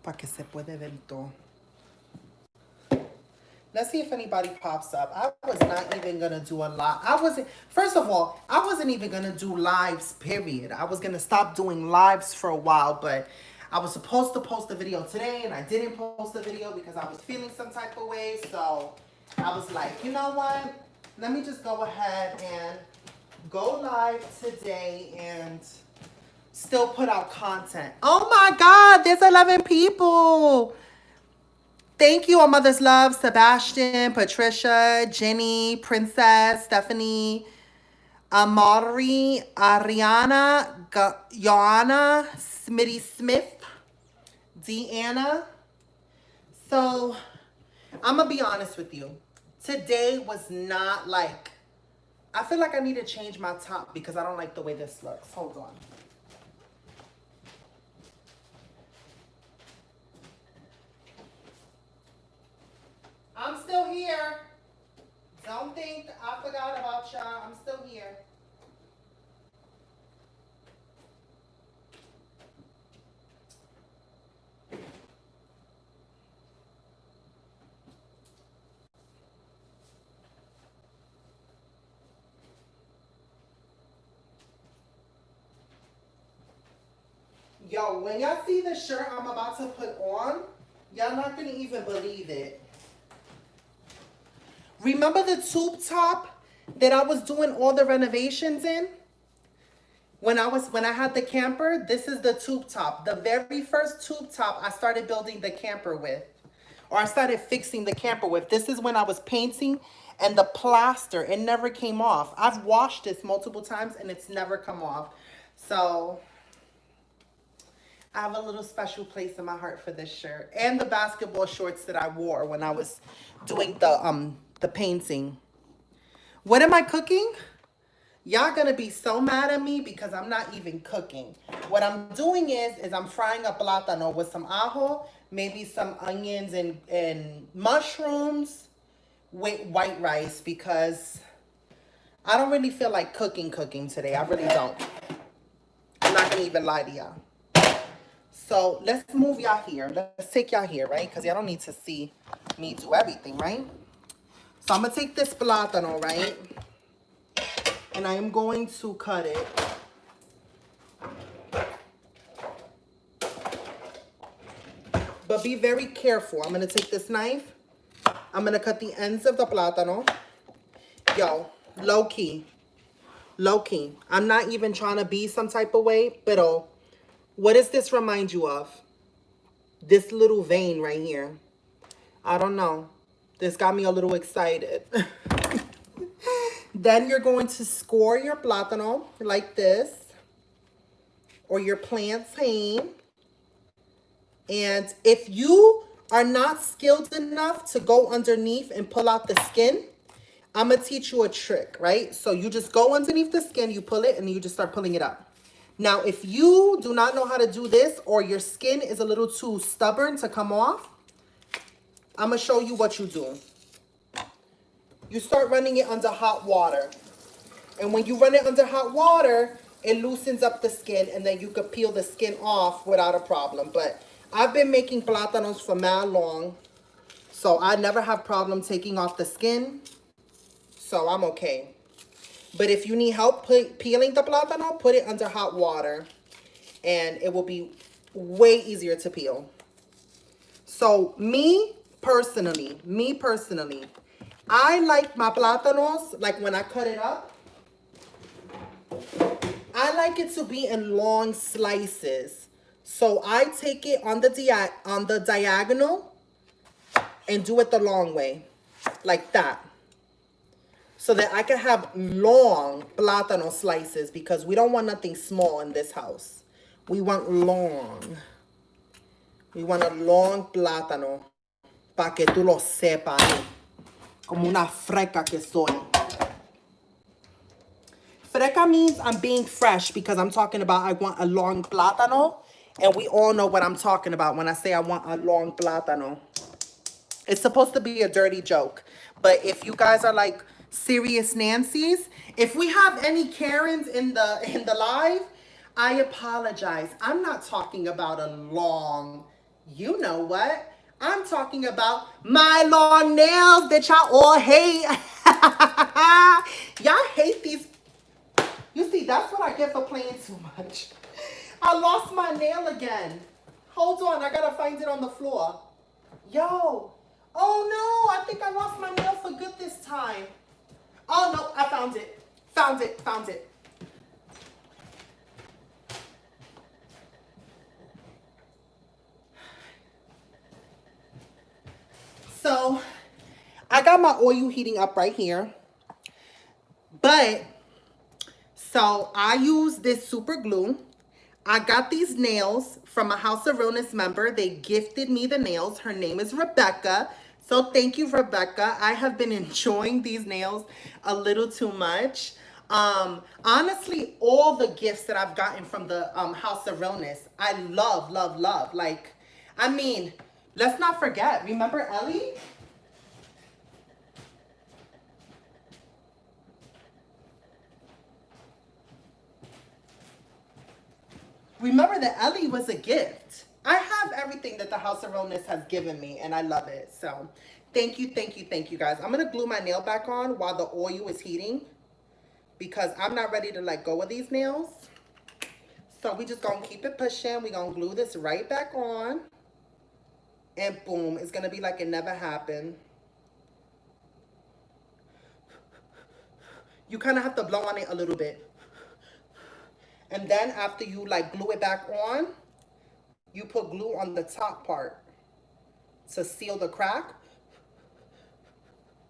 para que se puede ver todo. Let's see if anybody pops up. I was not even gonna do a live. First of all, I wasn't even gonna do lives, period. I was gonna stop doing lives for a while, but I was supposed to post a video today and I didn't post the video because I was feeling some type of way. So I was like, you know what? Let me just go ahead and go live today and still put out content. Oh my God, there's 11 people. Thank you, all Mother's Love, Sebastian, Patricia, Jenny, Princess, Stephanie, Amari, Ariana, Joanna, Smitty Smith, Deanna. So, I'm going to be honest with you. Today was not like, I feel like I need to change my top because I don't like the way this looks. Hold on. I'm still here. Don't think I forgot about y'all. I'm still here. Yo, when y'all see the shirt I'm about to put on, y'all not gonna even believe it. Remember the tube top that I was doing all the renovations in? When I had the camper, this is the tube top. The very first tube top I started building the camper with. Or I started fixing the camper with. This is when I was painting and the plaster, it never came off. I've washed this multiple times and it's never come off. So I have a little special place in my heart for this shirt. And the basketball shorts that I wore when I was doing the painting. What am I cooking? Y'all gonna be so mad at me because I'm not even cooking. What I'm doing is I'm frying a plátano with some ajo, maybe some onions and mushrooms with white rice because I don't really feel like cooking today. I really don't. I'm not gonna even lie to y'all. So let's move y'all here. Let's take y'all here, right? Because y'all don't need to see me do everything, right? So I'm gonna take this plátano, right? And I am going to cut it. But be very careful. I'm gonna take this knife. I'm gonna cut the ends of the plátano. Yo, low key. Low key. I'm not even trying to be some type of way, but what does this remind you of? This little vein right here. I don't know. This got me a little excited. Then you're going to score your plátano like this. Or your plantain. And if you are not skilled enough to go underneath and pull out the skin, I'm going to teach you a trick, right? So you just go underneath the skin, you pull it, and you just start pulling it up. Now, if you do not know how to do this or your skin is a little too stubborn to come off, I'm going to show you what you do. You start running it under hot water. And when you run it under hot water, it loosens up the skin and then you can peel the skin off without a problem. But I've been making plátanos for mad long, so I never have problem taking off the skin. So I'm okay. But if you need help peeling the plátano, put it under hot water and it will be way easier to peel. So me personally, I like my plátanos, like when I cut it up, I like it to be in long slices. So I take it on the diagonal and do it the long way, like that. So that I can have long plátano slices because we don't want nothing small in this house. We want long. We want a long plátano. Pa que tú lo sepas. Como una freca que soy. Freca means I'm being fresh because I'm talking about I want a long plátano. And we all know what I'm talking about when I say I want a long plátano. It's supposed to be a dirty joke. But if you guys are like serious Nancy's, if we have any Karens in the live, I apologize. I'm not talking about a long, You know what? I'm talking about my long nails that y'all all hate. Y'all hate these. You see, that's what I get for playing too much. I lost my nail again. Hold on, I gotta find it on the floor. Yo. Oh no, I think I lost my nail for good this time. Oh no, I found it. Found it, found it. So, I got my oil heating up right here. But, so I use this super glue. I got these nails from a House of Realness member. They gifted me the nails. Her name is Rebecca. So thank you, Rebecca. I have been enjoying these nails a little too much. Honestly, all the gifts that I've gotten from the House of Realness, I love, love, love. Like, I mean, let's not forget. Remember Ellie? Remember that Ellie was a gift. I have everything that the House of Realness has given me, and I love it. So thank you, thank you, thank you, guys. I'm going to glue my nail back on while the oil is heating because I'm not ready to let go of these nails. So we just going to keep it pushing. We're going to glue this right back on. And boom, it's going to be like it never happened. You kind of have to blow on it a little bit. And then after you like glue it back on, you put glue on the top part to seal the crack.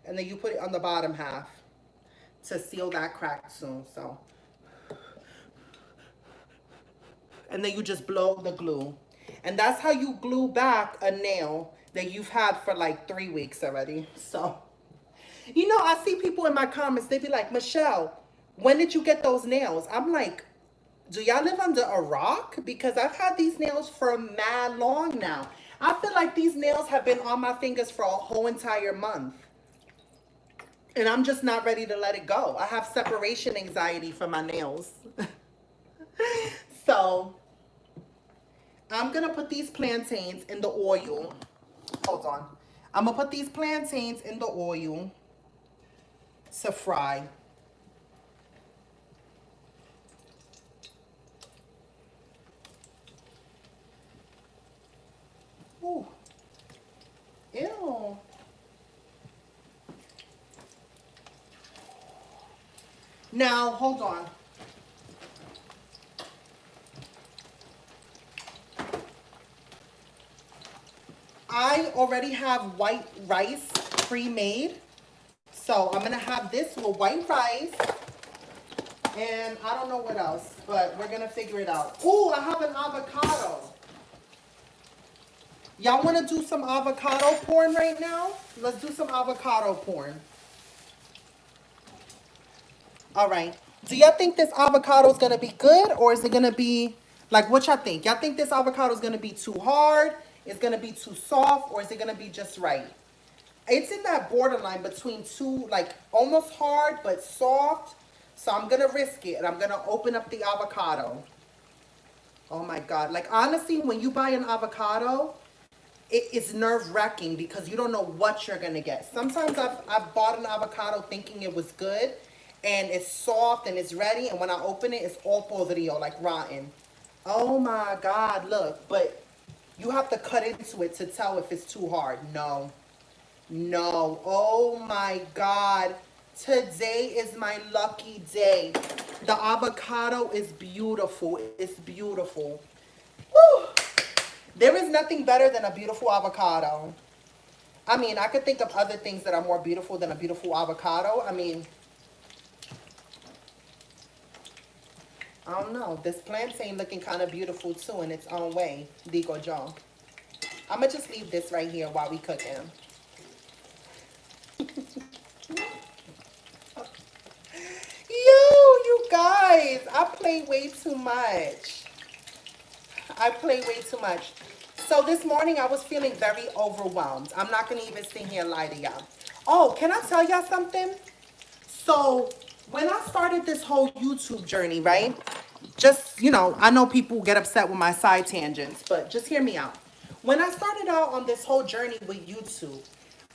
And then you put it on the bottom half to seal that crack soon. So, and then you just blow the glue. And that's how you glue back a nail that you've had for like 3 weeks already. So, you know, I see people in my comments, they be like, Michelle, when did you get those nails? I'm like, do y'all live under a rock? Because I've had these nails for mad long now. I feel like these nails have been on my fingers for a whole entire month. And I'm just not ready to let it go. I have separation anxiety for my nails. So, I'm going to put these plantains in the oil. Hold on. I'm going to put these plantains in the oil to fry. Ooh. Ew. Now, hold on. I already have white rice pre-made. So I'm going to have this with white rice. And I don't know what else, but we're going to figure it out. Ooh, I have an avocado. Y'all want to do some avocado porn right now? Let's do some avocado porn. All right. Do y'all think this avocado is going to be good, or is it going to be, like, what y'all think? Y'all think this avocado is going to be too hard? It's going to be too soft, or is it going to be just right? It's in that borderline between two, like, almost hard but soft. So I'm going to risk it, and I'm going to open up the avocado. Oh, my God. Like, honestly, when you buy an avocado, it's nerve-wracking because you don't know what you're going to get. Sometimes I've bought an avocado thinking it was good, and it's soft, and it's ready, and when I open it, it's all podrido, like rotten. Oh, my God, look. But you have to cut into it to tell if it's too hard. No. No. Oh, my God. Today is my lucky day. The avocado is beautiful. It's beautiful. Woo! There is nothing better than a beautiful avocado. I mean, I could think of other things that are more beautiful than a beautiful avocado. I mean, I don't know. This plantain looking kind of beautiful too in its own way. Digo yo. I'm going to just leave this right here while we cook him. Yo, you guys, I play way too much. I play way too much. So this morning I was feeling very overwhelmed. I'm not going to even sit here and lie to y'all. Oh, can I tell y'all something? So when I started this whole YouTube journey, right? Just, you know, I know people get upset with my side tangents, but just hear me out. When I started out on this whole journey with YouTube,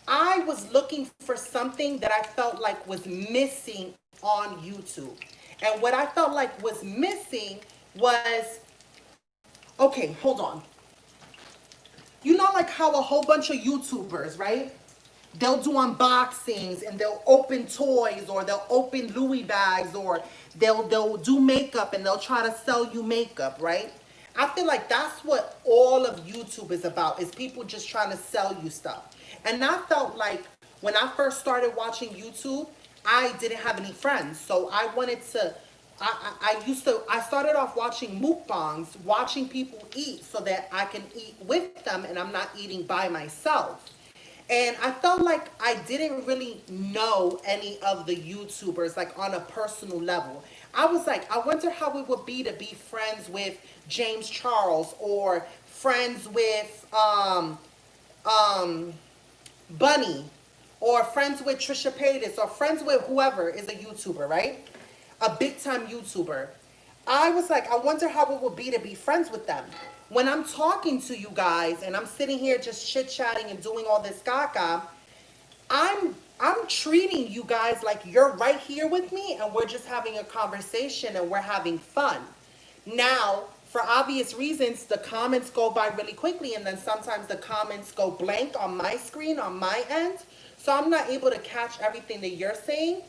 I was looking for something that I felt like was missing on YouTube. And what I felt like was missing was, okay, hold on. You know, like how a whole bunch of YouTubers, right? They'll do unboxings and they'll open toys, or they'll open Louis bags, or they'll do makeup and they'll try to sell you makeup, right? I feel like that's what all of YouTube is about, is people just trying to sell you stuff. And I felt like when I first started watching YouTube, I didn't have any friends. So I wanted to I started off watching mukbangs, watching people eat so that I can eat with them and I'm not eating by myself. And I felt like I didn't really know any of the YouTubers, like on a personal level. I was like, I wonder how it would be to be friends with James Charles, or friends with um, Bunny, or friends with Trisha Paytas, or friends with whoever is a YouTuber, right? A big time YouTuber. I was like, I wonder how it would be to be friends with them. When I'm talking to you guys and I'm sitting here just chit chatting and doing all this caca, I'm treating you guys like you're right here with me and we're just having a conversation and we're having fun. Now, for obvious reasons, the comments go by really quickly, and then sometimes the comments go blank on my screen, on my end. So I'm not able to catch everything that you're saying.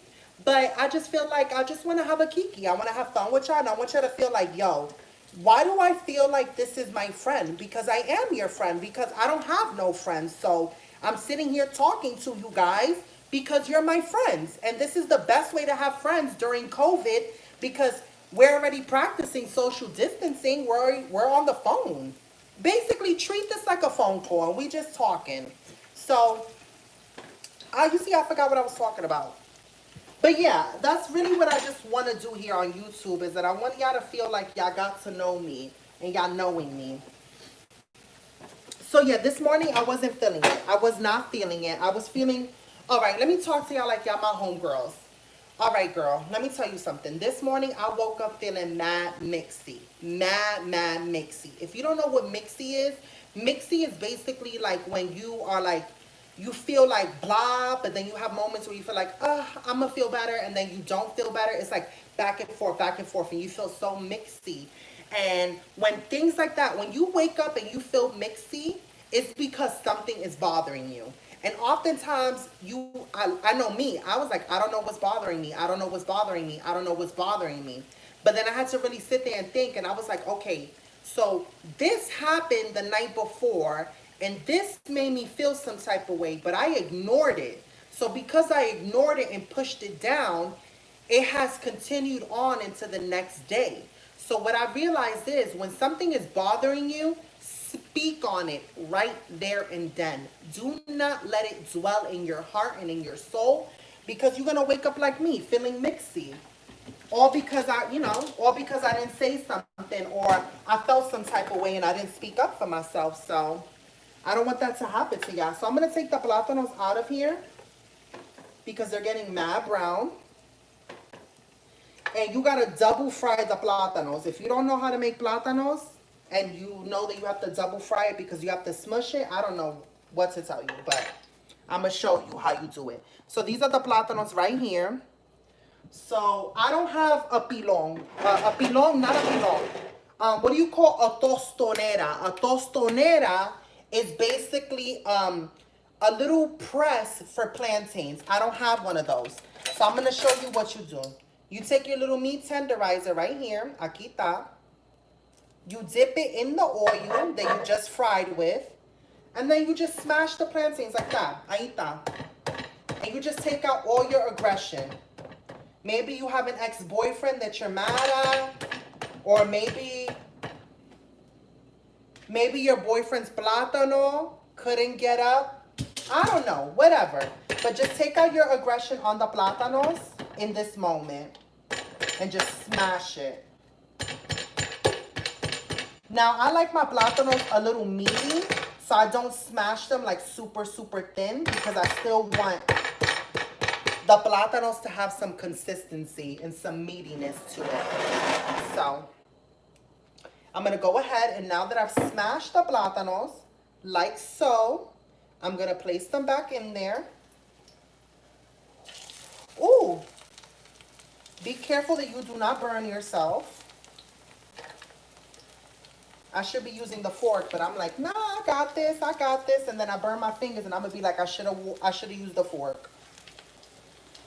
But I just feel like I just want to have a kiki. I want to have fun with y'all, and I want y'all to feel like, yo, why do I feel like this is my friend? Because I am your friend, because I don't have no friends. So I'm sitting here talking to you guys because you're my friends. And this is the best way to have friends during COVID, because we're already practicing social distancing. We're on the phone. Basically, treat this like a phone call, and we just talking. So, you see, I forgot what I was talking about. But yeah, that's really what I just want to do here on YouTube, is that I want y'all to feel like y'all got to know me and y'all knowing me. So yeah, this morning I wasn't feeling it. I was not feeling it. I was feeling, all right, let me talk to y'all like y'all my homegirls. All right, girl, let me tell you something. This morning I woke up feeling mad mixy. Mad mixy. If you don't know what mixy is basically like when you are like, you feel like blah, but then you have moments where you feel like, I'm gonna feel better, and then you don't feel better. It's like back and forth, and you feel so mixy. And when things like that, when you wake up and you feel mixy, it's because something is bothering you. And oftentimes, I know me, I was like, I don't know what's bothering me. I don't know what's bothering me. I don't know what's bothering me. But then I had to really sit there and think, and I was like, okay, so this happened the night before, and this made me feel some type of way, but I ignored it. So because I ignored it and pushed it down, it has continued on into the next day. So what I realized is, when something is bothering you, speak on it right there and then. Do not let it dwell in your heart and in your soul, because you're going to wake up like me, feeling mixy. All because all because I didn't say something, or I felt some type of way and I didn't speak up for myself. So I don't want that to happen to y'all. So I'm going to take the plátanos out of here because they're getting mad brown. And you got to double fry the plátanos. If you don't know how to make plátanos, and you know that you have to double fry it because you have to smush it, I don't know what to tell you, but I'm going to show you how you do it. So these are the plátanos right here. So I don't have a pilon. Not a pilon. What do you call a tostonera? A tostonera is basically a little press for plantains. I don't have one of those. So I'm going to show you what you do. You take your little meat tenderizer right here. Aquí está. You dip it in the oil that you just fried with. And then you just smash the plantains like that. Ahí está. And you just take out all your aggression. Maybe you have an ex-boyfriend that you're mad at. Or maybe your boyfriend's plátano couldn't get up. I don't know. Whatever. But just take out your aggression on the plátanos in this moment. And just smash it. Now, I like my plátanos a little meaty, so I don't smash them like super, super thin, because I still want the plátanos to have some consistency and some meatiness to it. So, I'm going to go ahead, and now that I've smashed the plátanos, like so. I'm gonna place them back in there. Ooh, be careful that you do not burn yourself. I should be using the fork, but I'm like, nah, I got this, and then I burn my fingers, and I'm gonna be like, I should have used the fork.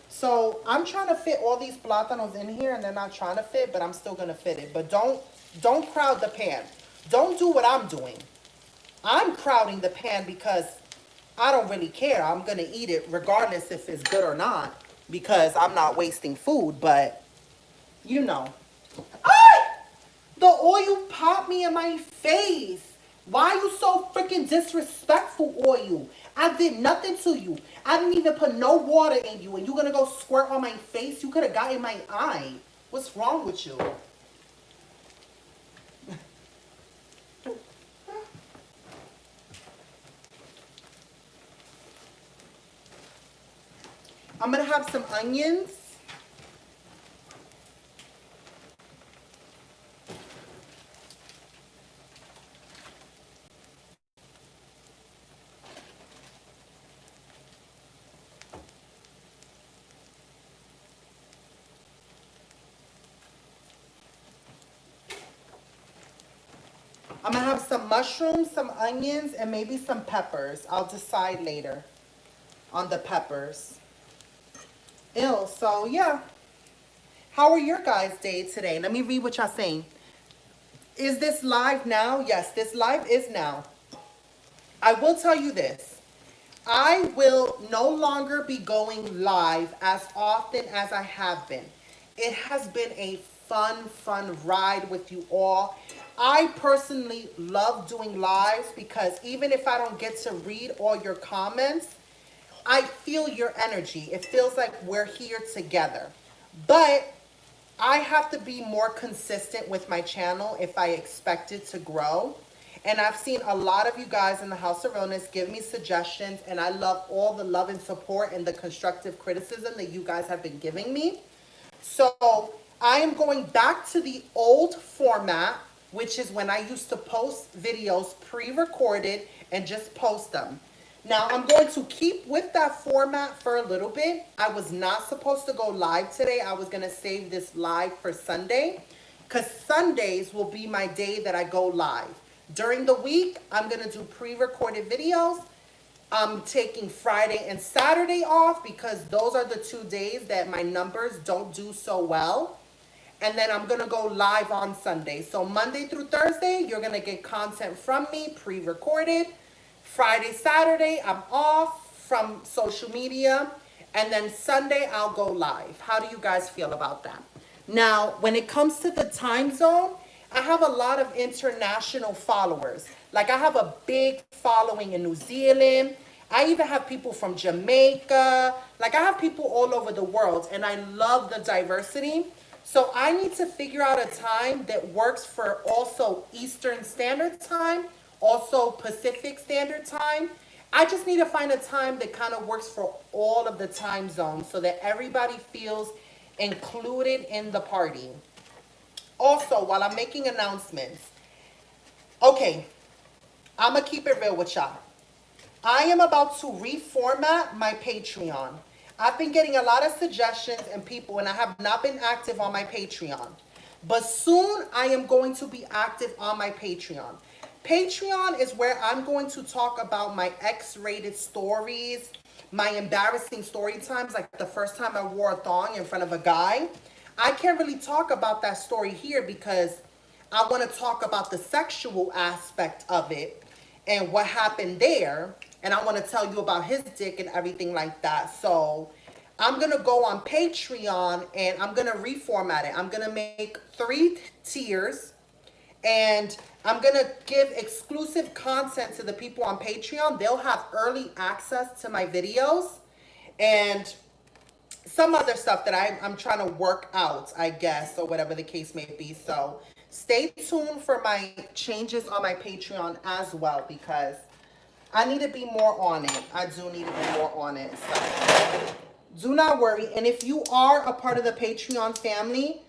So I'm trying to fit all these plátanos in here, and they're not trying to fit, but I'm still gonna fit it. But don't crowd the pan. Don't do what I'm doing. I'm crowding the pan because I don't really care. I'm gonna eat it regardless if it's good or not, because I'm not wasting food. But you know, ah! The oil popped me in my face. Why are you so freaking disrespectful, oil? I did nothing to you. I didn't even put no water in you, and you gonna go squirt on my face? You could have got in my eye. What's wrong with you? I'm gonna have some onions. I'm gonna have some mushrooms, some onions, and maybe some peppers. I'll decide later on the peppers. Ew, so yeah. How are your guys' day today? Let me read what y'all saying. Is this live now? Yes, this live is now. I will tell you this. I will no longer be going live as often as I have been. It has been a fun ride with you all. I personally love doing lives because even if I don't get to read all your comments, I feel your energy. It feels like we're here together. But I have to be more consistent with my channel if I expect it to grow. And I've seen a lot of you guys in the House of Realness give me suggestions, and I love all the love and support and the constructive criticism that you guys have been giving me. So I am going back to the old format, which is when I used to post videos pre-recorded and just post them. Now I'm going to keep with that format for a little bit. I was not supposed to go live today. I was going to save this live for Sunday because Sundays will be my day that I go live. During the week, I'm going to do pre-recorded videos. I'm taking Friday and Saturday off because those are the 2 days that my numbers don't do so well. And then I'm going to go live on Sunday. So Monday through Thursday, you're going to get content from me pre-recorded. Friday, Saturday, I'm off from social media. And then Sunday, I'll go live. How do you guys feel about that? Now, when it comes to the time zone, I have a lot of international followers. Like I have a big following in New Zealand. I even have people from Jamaica. Like I have people all over the world, and I love the diversity. So I need to figure out a time that works for also Eastern Standard Time, also Pacific Standard Time. I just need to find a time that kind of works for all of the time zones so that everybody feels included in the party. Also, while I'm making announcements, okay, I'm going to keep it real with y'all. I am about to reformat my Patreon. I've been getting a lot of suggestions and people, and I have not been active on my Patreon. But soon I am going to be active on my Patreon. Patreon is where I'm going to talk about my X-rated stories, my embarrassing story times, like the first time I wore a thong in front of a guy. I can't really talk about that story here because I want to talk about the sexual aspect of it and what happened there. And I want to tell you about his dick and everything like that. So I'm going to go on Patreon and I'm going to reformat it. I'm going to make 3 tiers. And I'm going to give exclusive content to the people on Patreon. They'll have early access to my videos and some other stuff that I'm trying to work out, I guess, or whatever the case may be. So stay tuned for my changes on my Patreon as well, because I need to be more on it. I do need to be more on it. So do not worry. And if you are a part of the Patreon family,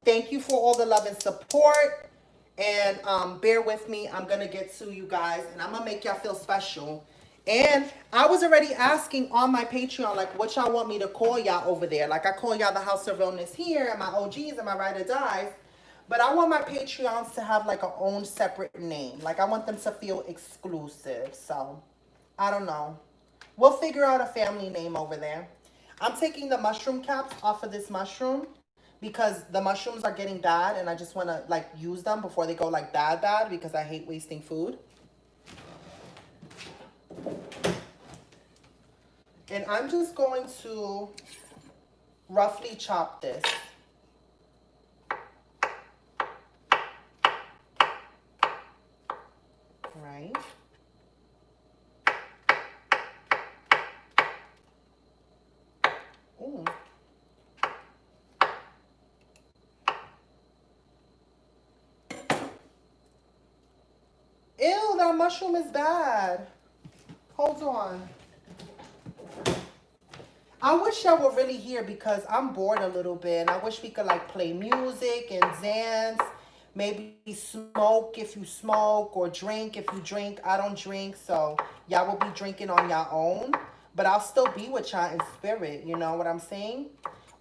thank you for all the love and support. And bear with me. I'm going to get to you guys and I'm going to make y'all feel special. And I was already asking on my Patreon, like, what y'all want me to call y'all over there. Like, I call y'all the House of Realness here and my OGs and my Ride or Dies. But I want my Patreons to have, like, a own separate name. Like, I want them to feel exclusive. So, I don't know. We'll figure out a family name over there. I'm taking the mushroom caps off of this mushroom because the mushrooms are getting bad and I just want to like use them before they go like bad because I hate wasting food. And I'm just going to roughly chop this. Right. Ooh. Ew, that mushroom is bad. Hold on. I wish y'all were really here because I'm bored a little bit. And I wish we could like play music and dance. Maybe smoke if you smoke or drink if you drink. I don't drink, so y'all will be drinking on your own. But I'll still be with y'all in spirit. You know what I'm saying?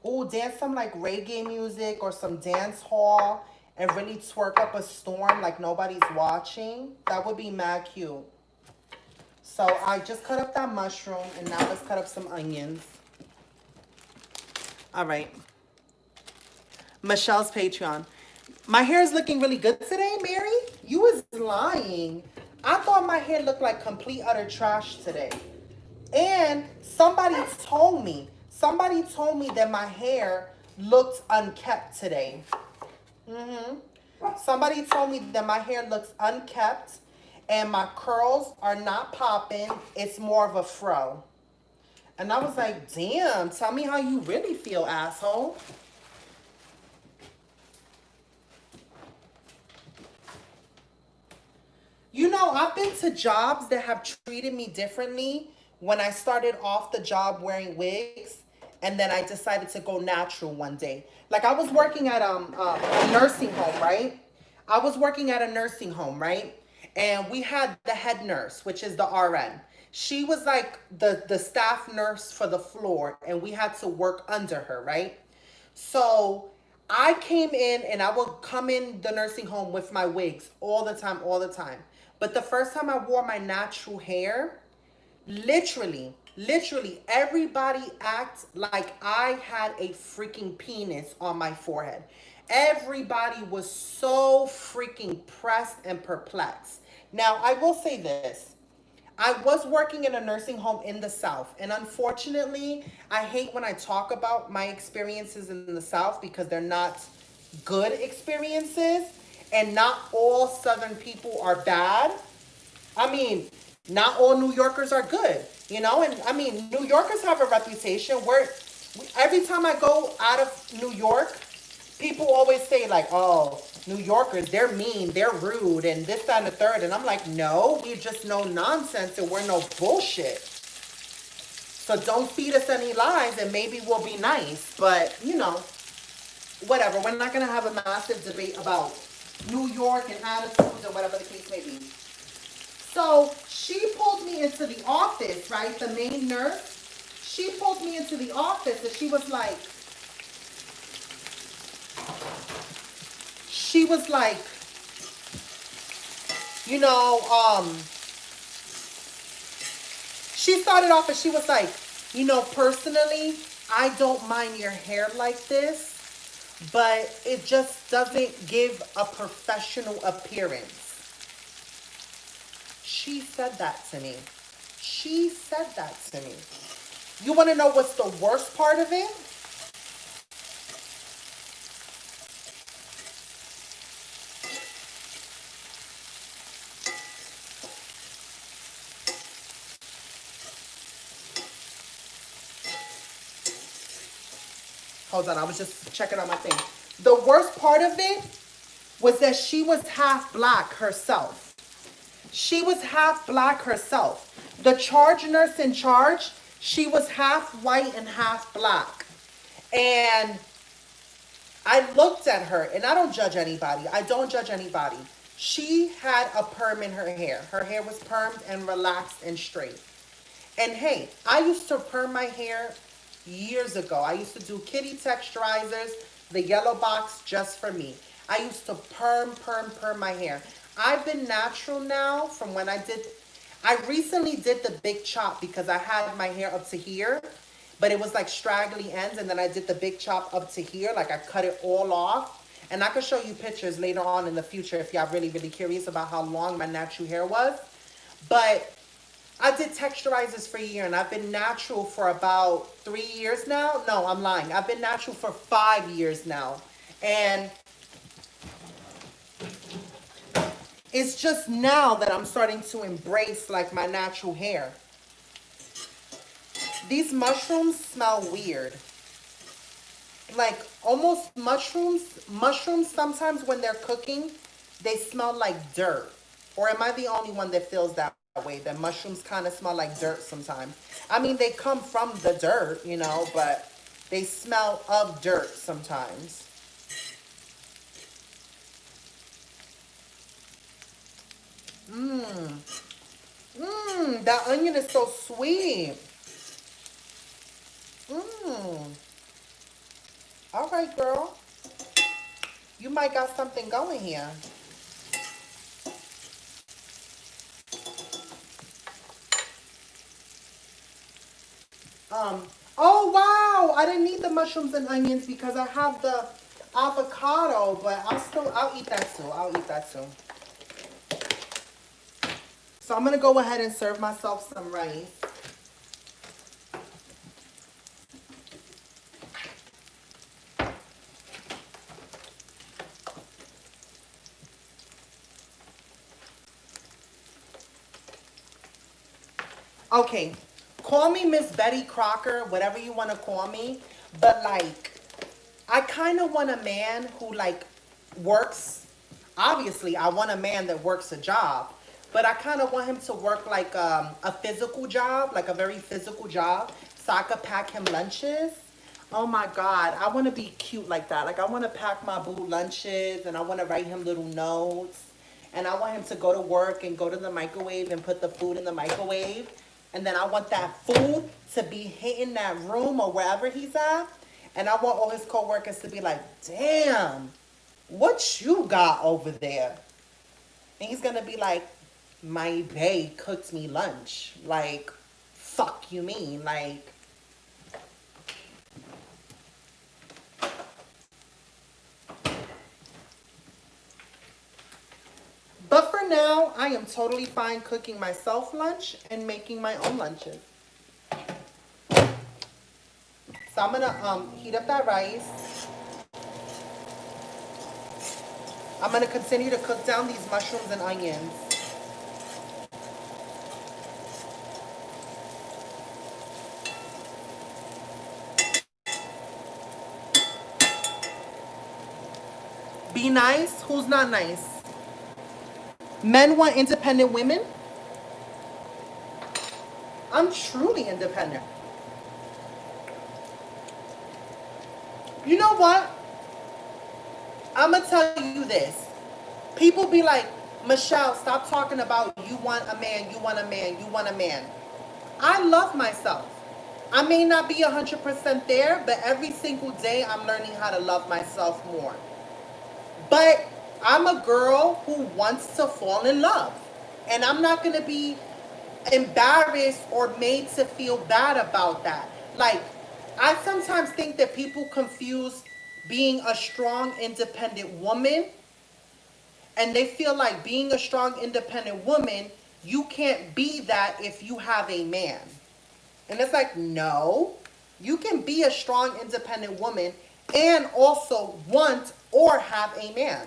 Ooh, dance some like reggae music or some dance hall and really twerk up a storm like nobody's watching. That would be mad cute. So I just cut up that mushroom and now let's cut up some onions. All right. Michelle's Patreon. My hair is looking really good today, Mary. You was lying. I thought my hair looked like complete utter trash today. And somebody told me that my hair looked unkept today. Somebody told me that my hair looks unkept and my curls are not popping. It's more of a fro. And I was like, damn, tell me how you really feel, asshole. You know, I've been to jobs that have treated me differently when I started off the job wearing wigs and then I decided to go natural one day. Like I was working at a nursing home, right? I was working at a nursing home, right? And we had the head nurse, which is the RN. She was like the staff nurse for the floor and we had to work under her, right? So I came in and I would come in the nursing home with my wigs all the time, all the time. But the first time I wore my natural hair, literally everybody acts like I had a freaking penis on my forehead. Everybody was so freaking pressed and perplexed. Now, I will say this. I was working in a nursing home in the South. And unfortunately, I hate when I talk about my experiences in the South because they're not good experiences. And not all Southern people are bad. I mean, not all New Yorkers are good, you know? And I mean, New Yorkers have a reputation where every time I go out of New York, people always say like, oh, New Yorkers, they're mean, they're rude, and this, that, and the third. And I'm like, no, we just know nonsense and we're no bullshit. So don't feed us any lies and maybe we'll be nice. But, you know, whatever. We're not going to have a massive debate about New York and attitudes and whatever the case may be. So she pulled me into the office, right? The main nurse. She pulled me into the office and she was like, you know, she started off and she was like, you know, personally, I don't mind your hair like this, but it just doesn't give a professional appearance. She said that to me. She said that to me. You want to know what's the worst part of it? Hold on, I was just checking on my thing. The worst part of it was that she was half black herself. She was half black herself. The charge nurse in charge, she was half white and half black. And I looked at her, and I don't judge anybody. I don't judge anybody. She had a perm in her hair. Her hair was permed and relaxed and straight. And hey, I used to perm my hair years ago. I used to do kitty texturizers, the yellow box just for me. I used to perm my hair. I've been natural now from when I recently did the big chop because I had my hair up to here, but it was like straggly ends, and then I did the big chop up to here, like I cut it all off. And I could show you pictures later on in the future if y'all really, really curious about how long my natural hair was. But I did texturizers for a year, and I've been natural for about 3 years now. No, I'm lying. I've been natural for 5 years now. And it's just now that I'm starting to embrace like my natural hair. These mushrooms smell weird. Like almost mushrooms. Mushrooms sometimes when they're cooking, they smell like dirt. Or am I the only one that feels that way? That mushrooms kind of smell like dirt sometimes. I mean, they come from the dirt, you know, but they smell of dirt sometimes. That onion is so sweet. Mmm. All right, girl. You might got something going here. Oh wow, I didn't need the mushrooms and onions because I have the avocado, but I'll eat that too. I'll eat that too. So I'm gonna go ahead and serve myself some rice. Okay, call me Miss Betty Crocker, whatever you want to call me, but like, I kind of want a man who like works. Obviously, I want a man that works a job, but I kind of want him to work like a physical job, like a very physical job, so I could pack him lunches. Oh my God, I want to be cute like that. Like I want to pack my boo lunches, and I want to write him little notes, and I want him to go to work and go to the microwave and put the food in the microwave. And then I want that food to be hitting that room or wherever he's at. And I want all his coworkers to be like, damn, what you got over there? And he's going to be like, my bae cooked me lunch. Like, fuck you mean? Like, but for now, I am totally fine cooking myself lunch and making my own lunches. So I'm gonna heat up that rice. I'm gonna continue to cook down these mushrooms and onions. Be nice? Who's not nice? Men want independent women? I'm truly independent. You know what? I'm gonna tell you this. People be like, Michelle, stop talking about you want a man, you want a man, you want a man. I love myself. I may not be 100% there, but every single day I'm learning how to love myself more. But I'm a girl who wants to fall in love. And I'm not going to be embarrassed or made to feel bad about that. Like, I sometimes think that people confuse being a strong, independent woman, and they feel like being a strong, independent woman, you can't be that if you have a man. And it's like, no, you can be a strong, independent woman and also want or have a man.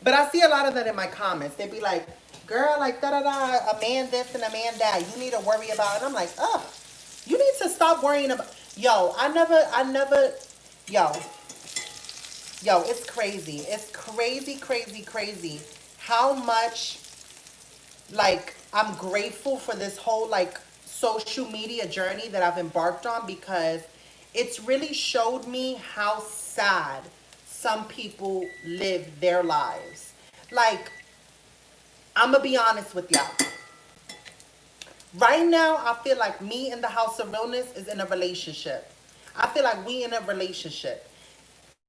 But I see a lot of that in my comments. They be like, girl, like, da-da-da, a man this and a man that. You need to worry about it. And I'm like, ugh, you need to stop worrying about, yo, yo, it's crazy. It's crazy, crazy, crazy how much Like, I'm grateful for this whole like social media journey that I've embarked on, because it's really showed me how sad some people live their lives. Like, I'm gonna be honest with y'all. Right now, I feel like me in the House of Realness is in a relationship. I feel like we in a relationship,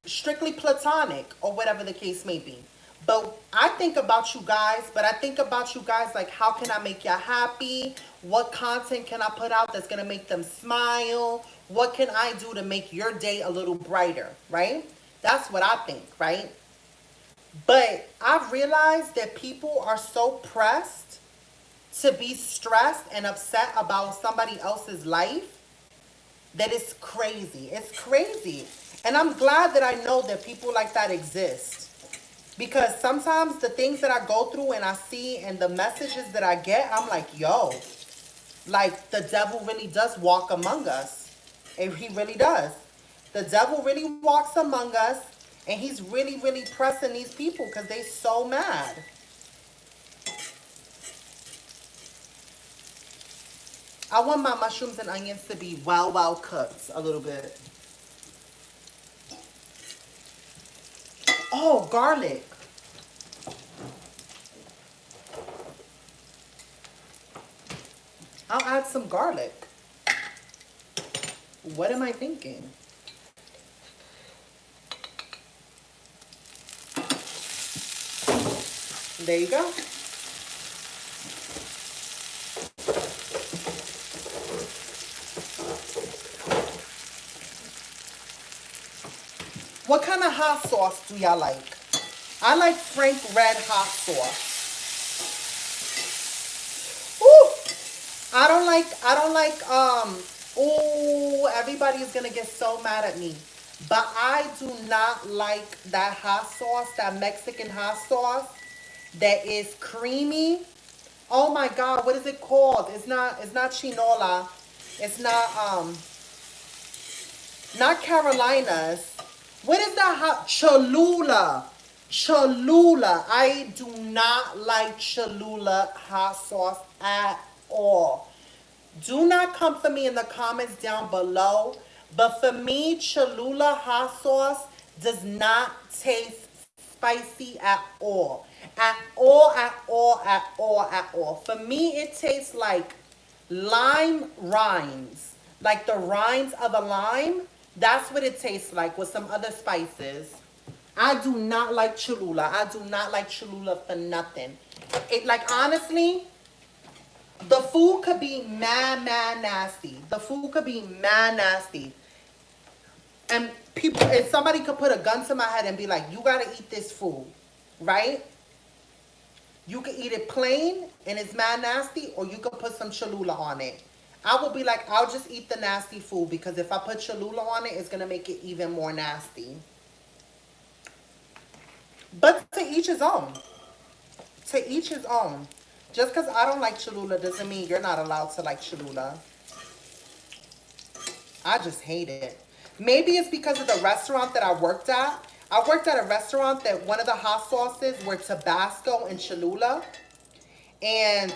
strictly platonic or whatever the case may be. But I think about you guys, but I think about you guys like, how can I make y'all happy? What content can I put out that's gonna make them smile? What can I do to make your day a little brighter, right? That's what I think, right? But I've realized that people are so pressed to be stressed and upset about somebody else's life that it's crazy. It's crazy. And I'm glad that I know that people like that exist. Because sometimes the things that I go through and I see and the messages that I get, I'm like, yo, like the devil really does walk among us. And he really does. The devil really walks among us, and he's really, really pressing these people because they so mad. I want my mushrooms and onions to be well, well cooked a little bit. Oh, garlic. I'll add some garlic. What am I thinking? There you go. What kind of hot sauce do y'all like? I like Frank Red hot sauce. Ooh, ooh, everybody is gonna get so mad at me. But I do not like that hot sauce, that Mexican hot sauce that is creamy. Oh my God, what is it called? It's not chinola. It's not Carolinas. What is that hot Cholula? Cholula. I do not like Cholula hot sauce at all. Do not come for me in the comments down below. But for me, Cholula hot sauce does not taste spicy at all. At all, at all, at all, at all. For me, it tastes like lime rinds. Like the rinds of a lime. That's what it tastes like with some other spices. I do not like Cholula. I do not like Cholula for nothing. It, like, honestly, the food could be mad, mad nasty. The food could be mad nasty. And people, if somebody could put a gun to my head and be like, you gotta eat this food, right? You can eat it plain and it's mad nasty, or you could put some Cholula on it. I would be like, I'll just eat the nasty food, because if I put Cholula on it, it's gonna make it even more nasty. But to each his own. To each his own. Just because I don't like Cholula doesn't mean you're not allowed to like Cholula. I just hate it. Maybe it's because of the restaurant that I worked at. I worked at a restaurant that one of the hot sauces were Tabasco and Cholula. And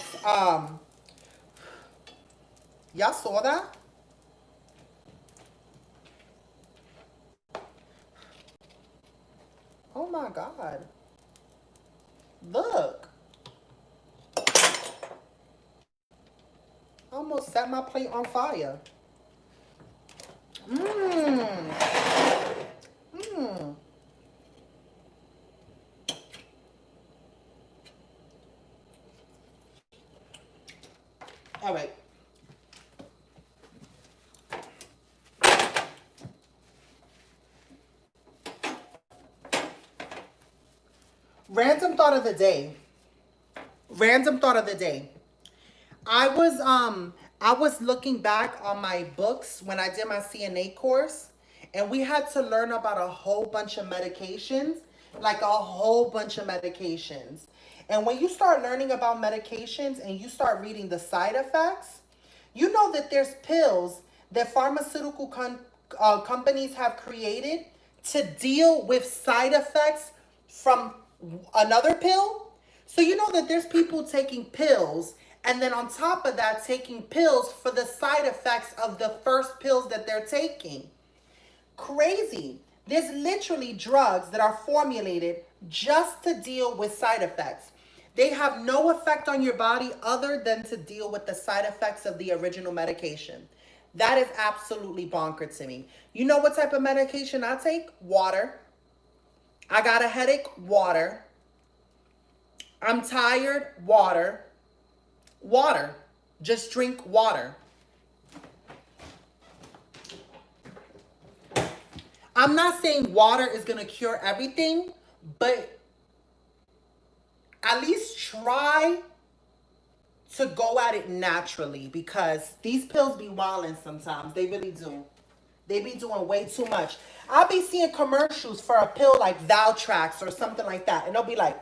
y'all saw that? Oh my God. Look. I almost set my plate on fire. Mmm. Mmm. All right. Random thought of the day. Random thought of the day. I was looking back on my books when I did my CNA course, and we had to learn about a whole bunch of medications, like a whole bunch of medications. And when you start learning about medications and you start reading the side effects, you know that there's pills that pharmaceutical companies have created to deal with side effects from another pill. So you know that there's people taking pills and then on top of that taking pills for the side effects of the first pills that they're taking. Crazy. There's literally drugs that are formulated just to deal with side effects. They have no effect on your body other than to deal with the side effects of the original medication. That is absolutely bonkers to me. You know what type of medication I take? Water. I got a headache? Water. I'm tired? Water. Water. Just drink water. I'm not saying water is going to cure everything, but at least try to go at it naturally, because these pills be wilding sometimes. They really do. They be doing way too much. I'll be seeing commercials for a pill like Valtrex or something like that. And they'll be like,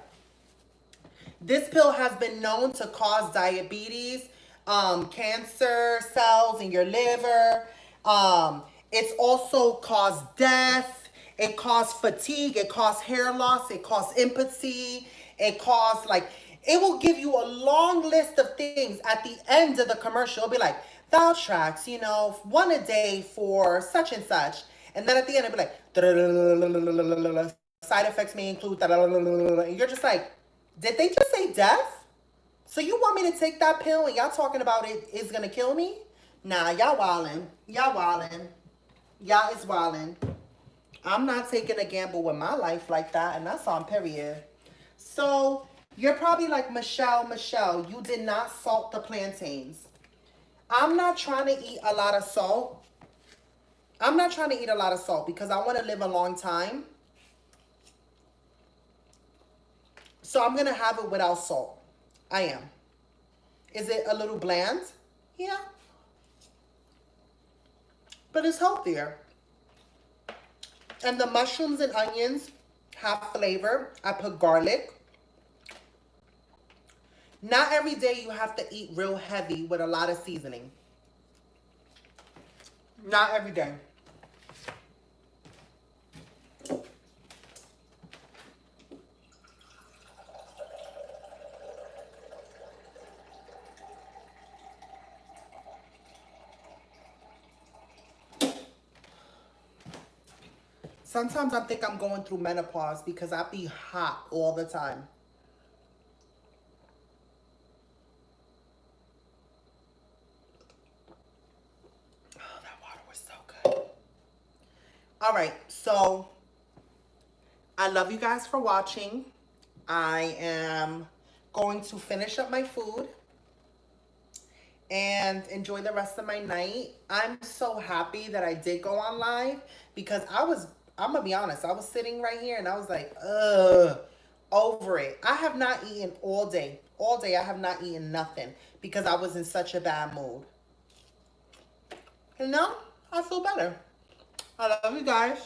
this pill has been known to cause diabetes, cancer cells in your liver. It's also caused death. It caused fatigue. It caused hair loss. It caused impotence. It caused like, it will give you a long list of things at the end of the commercial. It'll be like, Valtrex, you know, 1 a day for such and such. And then at the end, it'll be like, side effects may include, and you're just like, did they just say death? So you want me to take that pill and y'all talking about it is going to kill me? Nah, y'all wildin'. Y'all wildin'. Y'all is wildin'. I'm not taking a gamble with my life like that, and that's on period. So you're probably like, Michelle, you did not salt the plantains. I'm not trying to eat a lot of salt. I'm not trying to eat a lot of salt because I want to live a long time. So I'm going to have it without salt. I am. Is it a little bland? Yeah. But it's healthier. And the mushrooms and onions have flavor. I put garlic. Not every day you have to eat real heavy with a lot of seasoning. Not every day. Sometimes I think I'm going through menopause because I be hot all the time. Oh, that water was so good. All right, so I love you guys for watching. I am going to finish up my food and enjoy the rest of my night. I'm so happy that I did go on live because I'm gonna be honest, I was sitting right here and I was like, over it. I have not eaten all day. All day I have not eaten nothing because I was in such a bad mood. And now I feel better. I love you guys.